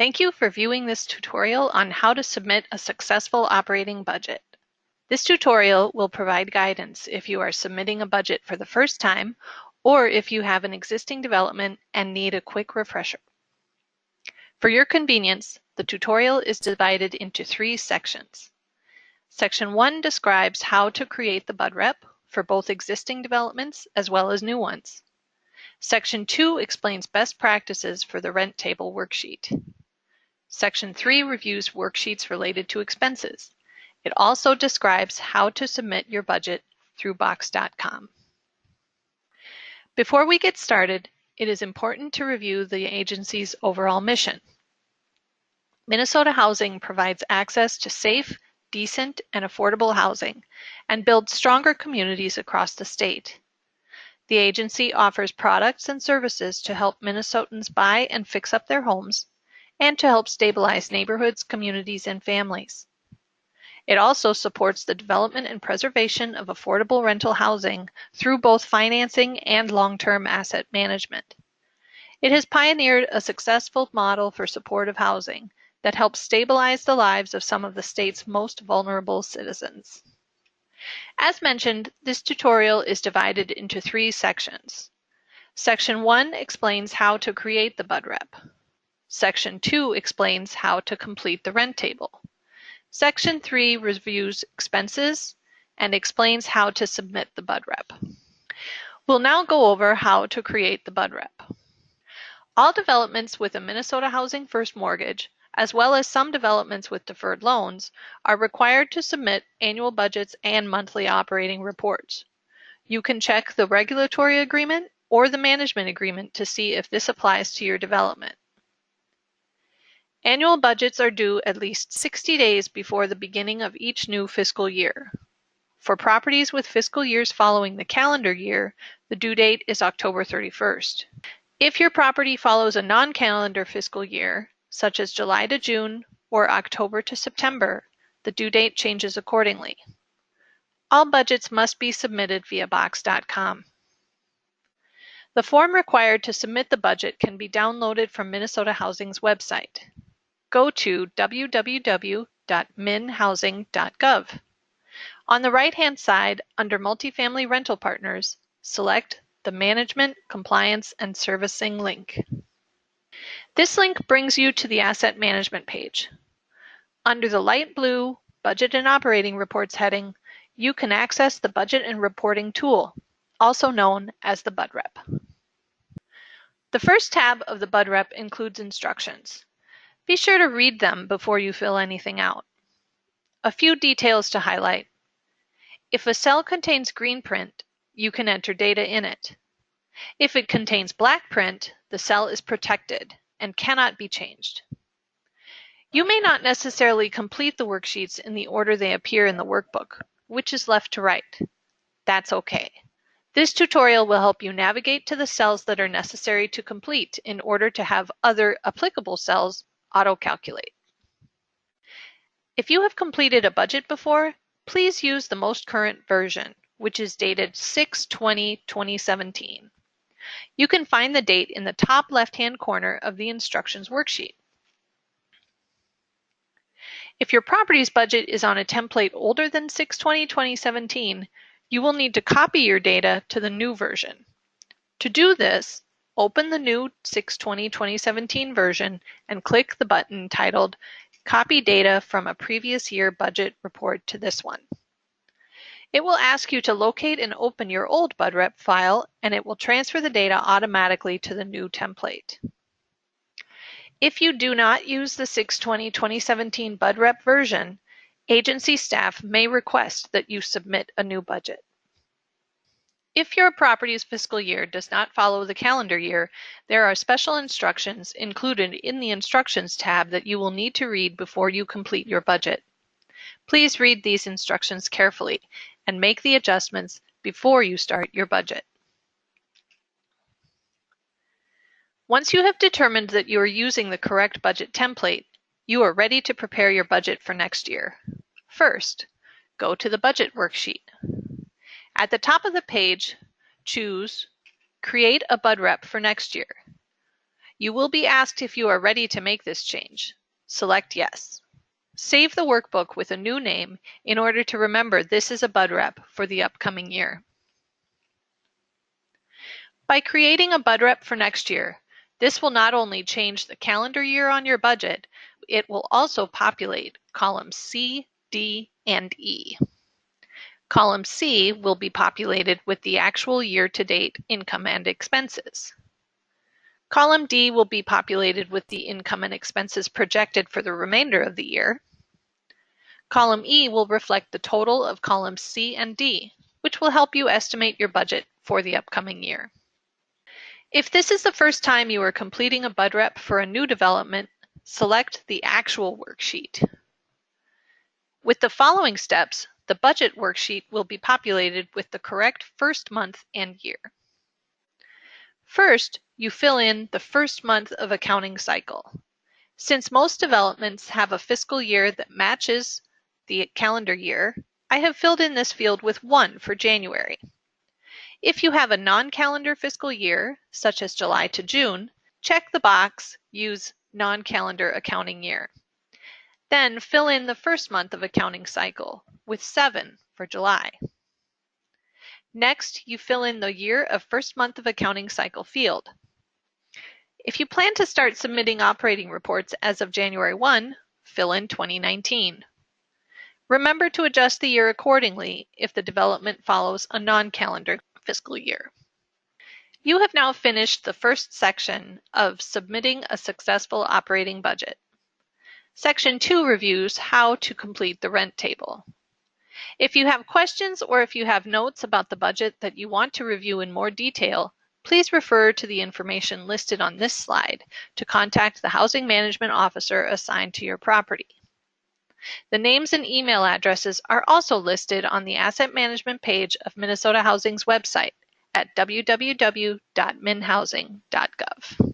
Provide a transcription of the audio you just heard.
Thank you for viewing this tutorial on how to submit a successful operating budget. This tutorial will provide guidance if you are submitting a budget for the first time or if you have an existing development and need a quick refresher. For your convenience, the tutorial is divided into 3 sections. Section 1 describes how to create the BudRep for both existing developments as well as new ones. Section 2 explains best practices for the rent table worksheet. Section 3 reviews worksheets related to expenses. It also describes how to submit your budget through Box.com. Before we get started, it is important to review the agency's overall mission. Minnesota Housing provides access to safe, decent, and affordable housing and builds stronger communities across the state. The agency offers products and services to help Minnesotans buy and fix up their homes, and to help stabilize neighborhoods, communities, and families. It also supports the development and preservation of affordable rental housing through both financing and long-term asset management. It has pioneered a successful model for supportive housing that helps stabilize the lives of some of the state's most vulnerable citizens. As mentioned, this tutorial is divided into 3 sections. Section 1 explains how to create the BudRep. Section 2 explains how to complete the rent table. Section 3 reviews expenses and explains how to submit the BudRep. We'll now go over how to create the BudRep. All developments with a Minnesota Housing First mortgage, as well as some developments with deferred loans, are required to submit annual budgets and monthly operating reports. You can check the regulatory agreement or the management agreement to see if this applies to your development. Annual budgets are due at least 60 days before the beginning of each new fiscal year. For properties with fiscal years following the calendar year, the due date is October 31st. If your property follows a non-calendar fiscal year, such as July to June or October to September, the due date changes accordingly. All budgets must be submitted via Box.com. The form required to submit the budget can be downloaded from Minnesota Housing's website. Go to www.minhousing.gov. On the right-hand side, under Multifamily Rental Partners, select the Management, Compliance, and Servicing link. This link brings you to the Asset Management page. Under the light blue Budget and Operating Reports heading, you can access the Budget and Reporting tool, also known as the BudRep. The first tab of the BudRep includes instructions. Be sure to read them before you fill anything out. A few details to highlight. If a cell contains green print, you can enter data in it. If it contains black print, the cell is protected and cannot be changed. You may not necessarily complete the worksheets in the order they appear in the workbook, which is left to right. That's okay. This tutorial will help you navigate to the cells that are necessary to complete in order to have other applicable cells auto-calculate. If you have completed a budget before, please use the most current version, which is dated 6/20/2017. You can find the date in the top left-hand corner of the instructions worksheet. If your property's budget is on a template older than 6/20/2017, you will need to copy your data to the new version. To do this, open the new 6/20/2017 version and click the button titled Copy Data from a Previous Year Budget Report to this one. It will ask you to locate and open your old BudRep file, and it will transfer the data automatically to the new template. If you do not use the 6/20/2017 BudRep version, agency staff may request that you submit a new budget. If your property's fiscal year does not follow the calendar year, there are special instructions included in the Instructions tab that you will need to read before you complete your budget. Please read these instructions carefully and make the adjustments before you start your budget. Once you have determined that you are using the correct budget template, you are ready to prepare your budget for next year. First, go to the Budget worksheet. At the top of the page, choose Create a BudRep for next year. You will be asked if you are ready to make this change. Select Yes. Save the workbook with a new name in order to remember this is a BUD rep for the upcoming year. By creating a BUD rep for next year, this will not only change the calendar year on your budget, it will also populate columns C, D, and E. Column C will be populated with the actual year-to-date income and expenses. Column D will be populated with the income and expenses projected for the remainder of the year. Column E will reflect the total of columns C and D, which will help you estimate your budget for the upcoming year. If this is the first time you are completing a BUD rep for a new development, select the actual worksheet. With the following steps, the budget worksheet will be populated with the correct first month and year. First, you fill in the first month of accounting cycle. Since most developments have a fiscal year that matches the calendar year, I have filled in this field with 1 for January. If you have a non-calendar fiscal year, such as July to June, check the box Use Non-Calendar Accounting Year. Then fill in the first month of accounting cycle with 7 for July. Next, you fill in the year of first month of accounting cycle field. If you plan to start submitting operating reports as of January 1, fill in 2019. Remember to adjust the year accordingly if the development follows a non-calendar fiscal year. You have now finished the first section of submitting a successful operating budget. Section 2 reviews how to complete the rent table. If you have questions or if you have notes about the budget that you want to review in more detail, please refer to the information listed on this slide to contact the housing management officer assigned to your property. The names and email addresses are also listed on the asset management page of Minnesota Housing's website at www.minhousing.gov.